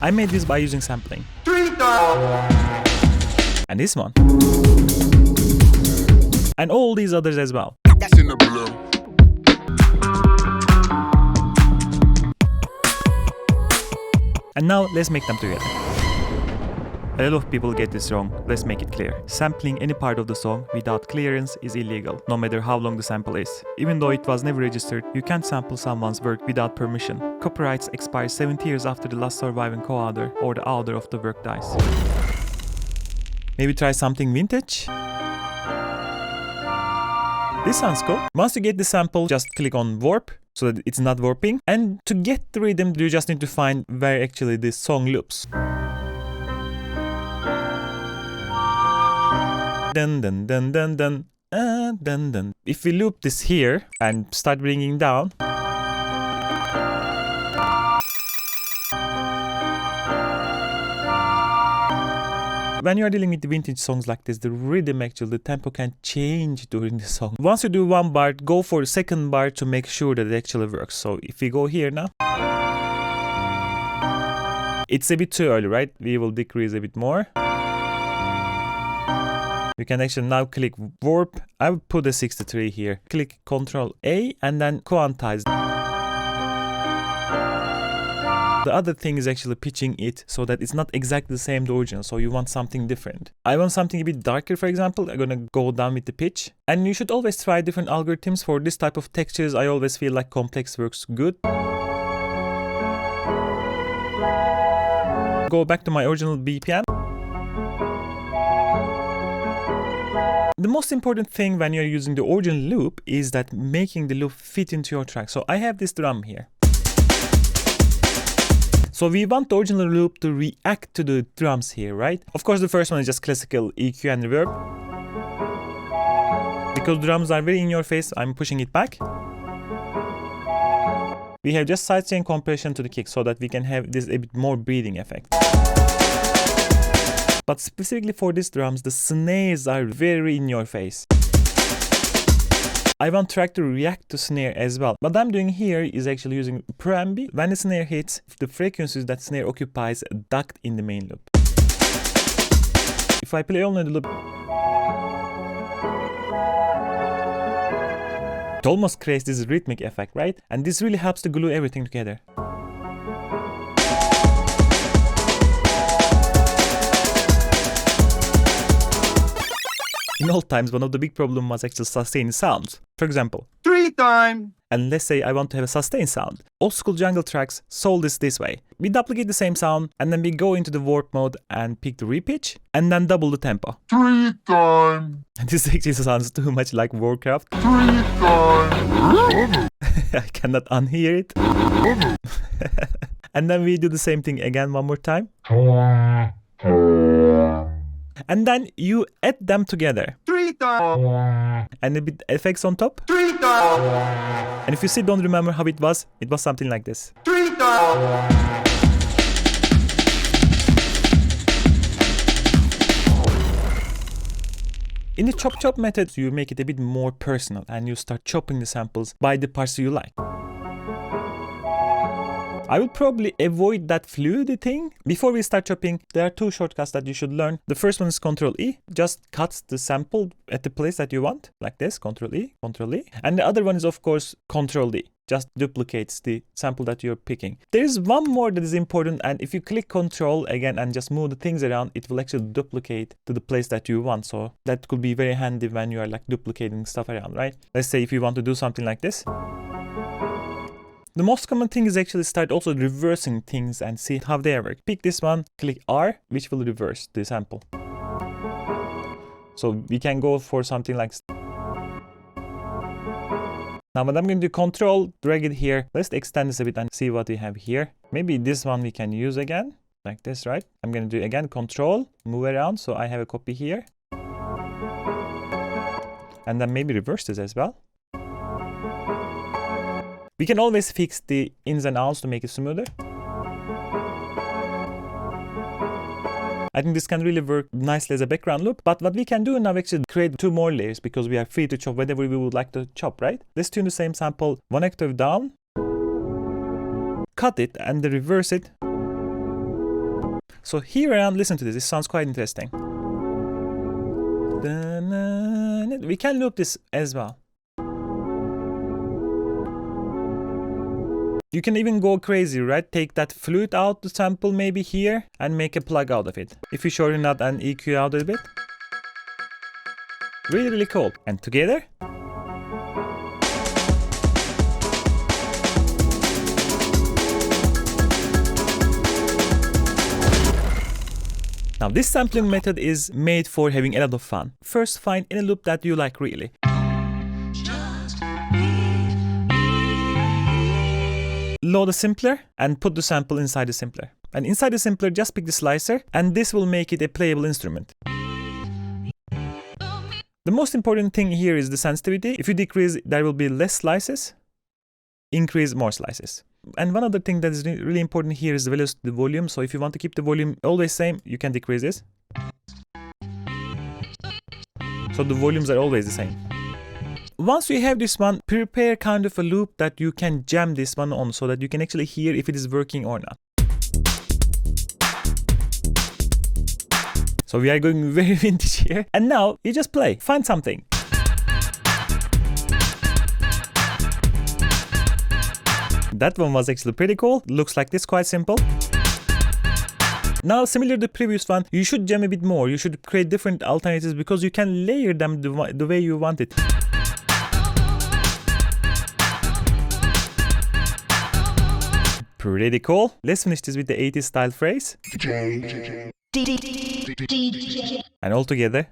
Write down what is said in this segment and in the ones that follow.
I made this by using sampling. And this one. And all these others as well. That's in the blue. And now let's make them together. A lot of people get this wrong, let's make it clear. Sampling any part of the song without clearance is illegal, no matter how long the sample is. Even though it was never registered, you can't sample someone's work without permission. Copyrights expire 70 years after the last surviving co-author or the author of the work dies. Maybe try something vintage? This sounds cool. Once you get the sample, just click on warp so that it's not warping. And to get the rhythm, you just need to find where actually this song loops. Dun dun dun dun dun dun dun. If we loop this here and start bringing down, when you are dealing with the vintage songs like this, the rhythm actually, the tempo can change during the song. Once you do one bar, go for the second bar to make sure that it actually works. So if we go here now, it's a bit too early, right? We will decrease a bit more. You can actually now click warp. I will put a 63 here. Click Ctrl A and then quantize. The other thing is actually pitching it so that it's not exactly the same to the original, so you want something different. I want something a bit darker, for example. I'm gonna go down with the pitch. And you should always try different algorithms for this type of textures. I always feel like complex works good. Go back to my original BPM. The most important thing when you're using the original loop is that making the loop fit into your track. So I have this drum here. So we want the original loop to react to the drums here, right? Of course, the first one is just classical EQ and reverb. Because drums are very in your face, I'm pushing it back. We have just sidechain compression to the kick so that we can have this a bit more breathing effect. But specifically for these drums, the snares are very in your face. I want track to react to snare as well. What I'm doing here is actually using preambi. When the snare hits, the frequencies that snare occupies duct in the main loop. If I play only the loop, it almost creates this rhythmic effect, right? And this really helps to glue everything together. In old times, one of the big problems was actually sustained sounds. For example, 3 times. And let's say I want to have a sustained sound. Old school jungle tracks sold this way. We duplicate the same sound and then we go into the warp mode and pick the repitch and then double the tempo. 3 times. And this actually sounds too much like Warcraft. 3 times. I cannot unhear it. And then we do the same thing again one more time. And then you add them together. 3 times. And a bit effects on top. 3 times. And if you still don't remember how it was something like this. 3 times. In the chop method, you make it a bit more personal and you start chopping the samples by the parts you like. I will probably avoid that fluidity thing. Before we start chopping, there are 2 shortcuts that you should learn. The first one is Ctrl E, just cuts the sample at the place that you want, like this, Ctrl E, Ctrl E. And the other one is of course Ctrl D, just duplicates the sample that you're picking. There is one more that is important, and if you click Ctrl again and just move the things around, it will actually duplicate to the place that you want. So that could be very handy when you are like duplicating stuff around, right? Let's say if you want to do something like this. The most common thing is actually start also reversing things and see how they work. Pick this one, click R, which will reverse the sample. So we can go for something like... Now what I'm going to do, Control, drag it here. Let's extend this a bit and see what we have here. Maybe this one we can use again, like this, right? I'm going to do again, Control, move around, so I have a copy here. And then maybe reverse this as well. We can always fix the ins and outs to make it smoother. I think this can really work nicely as a background loop. But what we can do now actually create 2 more layers because we are free to chop whatever we would like to chop, right? Let's tune the same sample 1 octave down. Cut it and reverse it. So here around, listen to this. This sounds quite interesting. We can loop this as well. You can even go crazy, right? Take that flute out the sample maybe here and make a plug out of it. If you shorten that and EQ out a bit. Really, really cool. And together. Now this sampling method is made for having a lot of fun. First, find any loop that you like really. Load a simpler and put the sample inside the simpler. And inside the simpler, just pick the slicer and this will make it a playable instrument. The most important thing here is the sensitivity. If you decrease, there will be less slices. Increase, more slices. And one other thing that is really important here is the velocity, the volume. So if you want to keep the volume always same, you can decrease this. So the volumes are always the same. Once you have this one, prepare kind of a loop that you can jam this one on so that you can actually hear if it is working or not. So we are going very vintage here. And now you just play, find something. That one was actually pretty cool. Looks like this, quite simple. Now, similar to the previous one, you should jam a bit more. You should create different alternatives because you can layer them the way you want it. Pretty cool. Let's finish this with the 80s style phrase. And all together.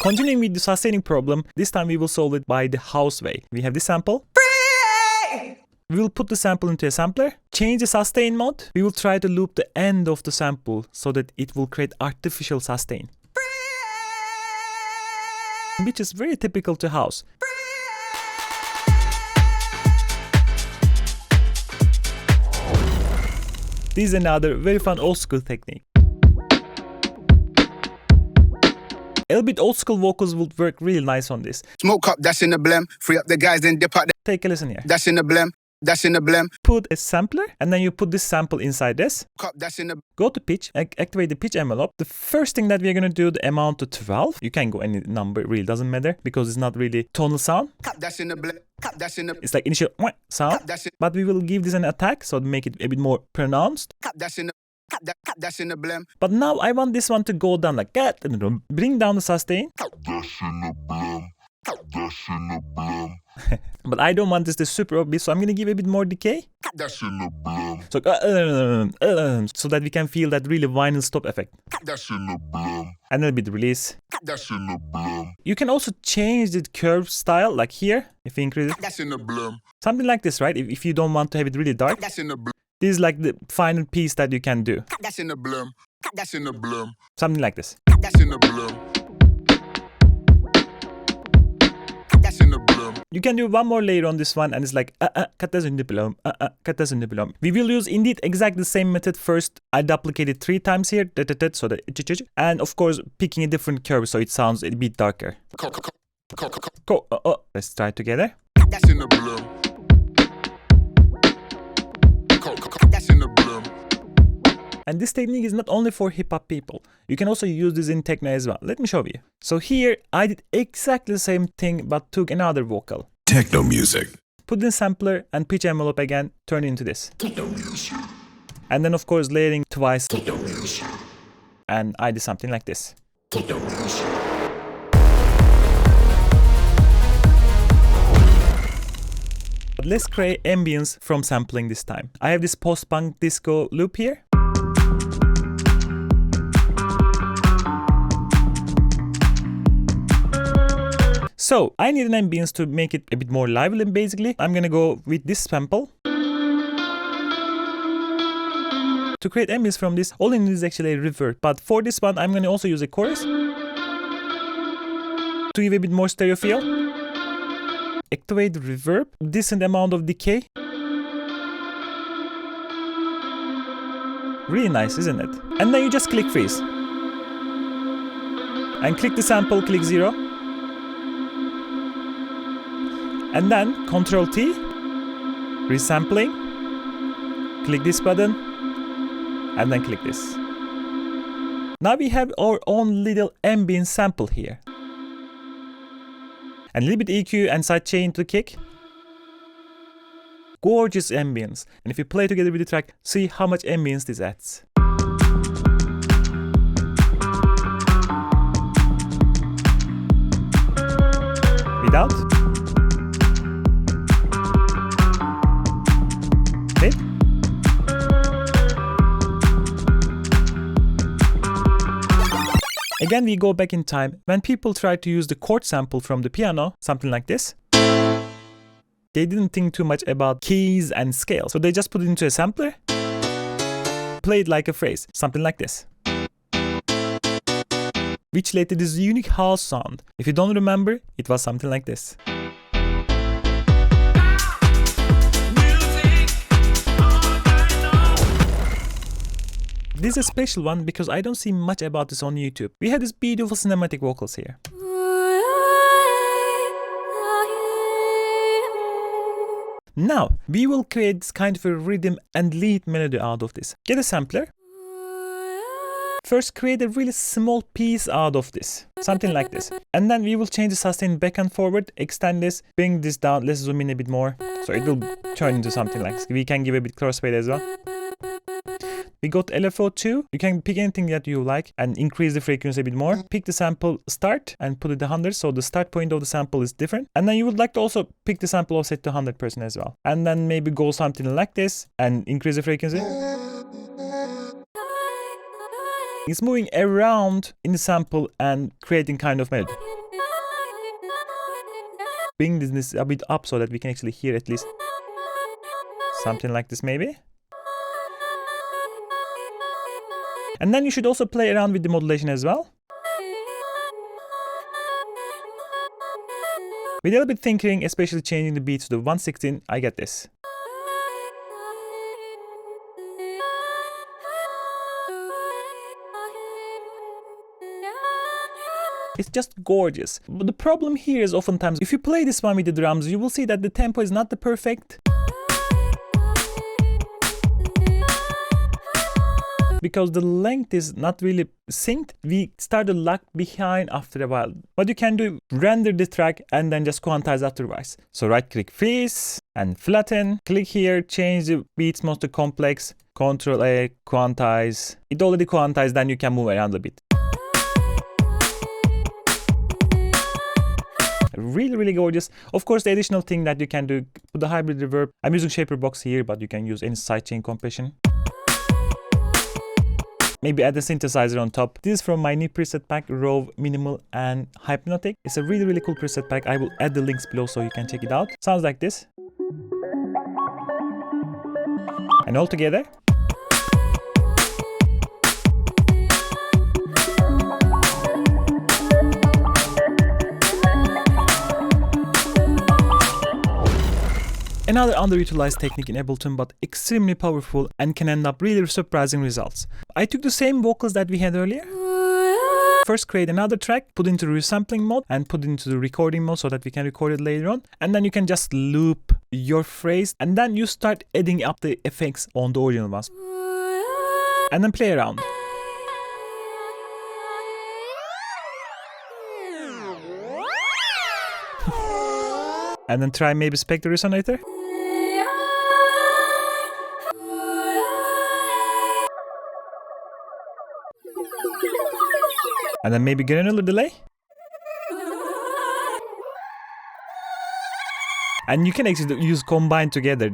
Continuing with the sustaining problem, this time we will solve it by the house way. We have this sample. We will put the sample into a sampler, change the sustain mode. We will try to loop the end of the sample so that it will create artificial sustain. Which is very typical to house. This is another very fun old school technique. A little bit old school vocals would work really nice on this. Smoke up, that's in the blem. Free up the guys, then dip out. Take a listen here. That's in the blem. That's in the blem. Put a sampler and then you put this sample inside this. That's in the. Go to pitch, activate the pitch envelope. The first thing that we're gonna do, the amount to 12. You can go any number, it really doesn't matter because it's not really tonal sound. That's in the blem. That's in the. It's like initial sound. But we will give this an attack so to make it a bit more pronounced. That's in the. That's in the blem. But now I want this one to go down like that and bring down the sustain. That's in the blem. That's in the blem. But I don't want this to super obvious, so I'm gonna give a bit more decay. That's in the blem. So that we can feel that really vinyl stop effect. That's in the blem. And then a bit release. That's in the blem. You can also change the curve style, like here, if you increase it. That's in the blem. Something like this, right? If you don't want to have it really dark. That's in the blem. This is like the final piece that you can do. That's in the blem. That's in the blem. Something like this. That's in the blem. That's in the blem. You can do one more layer on this one and it's like cut this in the blum, cut this in the blum. We will use indeed exactly the same method. First, I duplicate it 3 times here, so that and of course picking a different curve so it sounds a bit darker. Let's try it together. That's in the blem. That's in the blem. And this technique is not only for hip-hop people. You can also use this in techno as well. Let me show you. So here, I did exactly the same thing, but took another vocal. Techno music. Put in sampler and pitch envelope again, turn it into this. Techno music. And then of course layering twice. Techno music. And I did something like this. Techno music. But let's create ambience from sampling this time. I have this post-punk disco loop here. So I need an ambience to make it a bit more lively. Basically, I'm gonna go with this sample. To create ambience from this, all I need is actually a reverb. But for this one, I'm gonna also use a chorus to give a bit more stereo feel. Activate reverb, decent amount of decay. Really nice, isn't it? And then you just click freeze. And click the sample, click 0. And then Control T, resampling, click this button, and then click this. Now we have our own little ambient sample here. And a little bit EQ and sidechain to the kick. Gorgeous ambience. And if you play together with the track, see how much ambience this adds. Without. Mid. Again, we go back in time. When people tried to use the chord sample from the piano, something like this, they didn't think too much about keys and scales. So they just put it into a sampler, play it like a phrase, something like this, which led to this unique house sound. If you don't remember, it was something like this. This is a special one because I don't see much about this on YouTube. We have these beautiful cinematic vocals here. Now, we will create this kind of a rhythm and lead melody out of this. Get a sampler. First, create a really small piece out of this. Something like this. And then we will change the sustain back and forward, extend this, bring this down, let's zoom in a bit more. So it will turn into something like this. We can give a bit crossfade as well. We got LFO2. You can pick anything that you like and increase the frequency a bit more. Pick the sample start and put it to 100, so the start point of the sample is different. And then you would like to also pick the sample offset to 100% as well. And then maybe go something like this and increase the frequency. It's moving around in the sample and creating kind of melody. Bring this a bit up so that we can actually hear at least something like this maybe. And then you should also play around with the modulation as well. With a little bit thinking, especially changing the beats to the 116, I get this. It's just gorgeous. But the problem here is oftentimes, if you play this one with the drums, you will see that the tempo is not the perfect. Because the length is not really synced, we start to lag behind after a while. What you can do, render the track and then just quantize afterwards. So right click freeze and flatten, click here, change the beats mode to complex, Ctrl A, quantize. It already quantized, then you can move around a bit. Really, really gorgeous. Of course, the additional thing that you can do, put the hybrid reverb. I'm using Shaper Box here, but you can use any sidechain compression. Maybe add a synthesizer on top. This is from my new preset pack, Raw, Minimal and Hypnotic. It's a really, really cool preset pack. I will add the links below so you can check it out. Sounds like this. And all together. Another underutilized technique in Ableton, but extremely powerful and can end up really surprising results. I took the same vocals that we had earlier. First create another track, put into resampling mode and put into the recording mode so that we can record it later on. And then you can just loop your phrase and then you start adding up the effects on the original ones. And then play around. And then try maybe Spectre Resonator. And then maybe granular delay. And you can actually use combine together.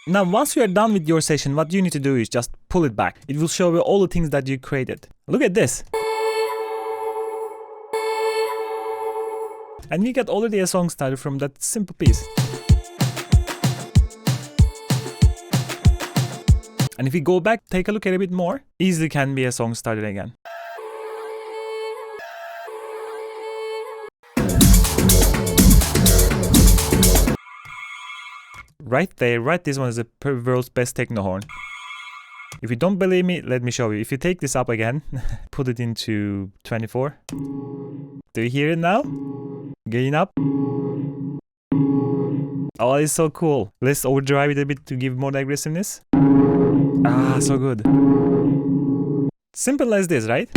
Now, once you are done with your session, what you need to do is just pull it back. It will show you all the things that you created. Look at this. And we got already a song started from that simple piece. And if we go back, take a look at it a bit more, easily can be a song started again. Right there, right, this one is the world's best techno horn. If you don't believe me, let me show you. If you take this up again, put it into 24. Do you hear it now? Gain up. Oh, it's so cool. Let's overdrive it a bit to give more aggressiveness. Ah, so good. Simple as this, right?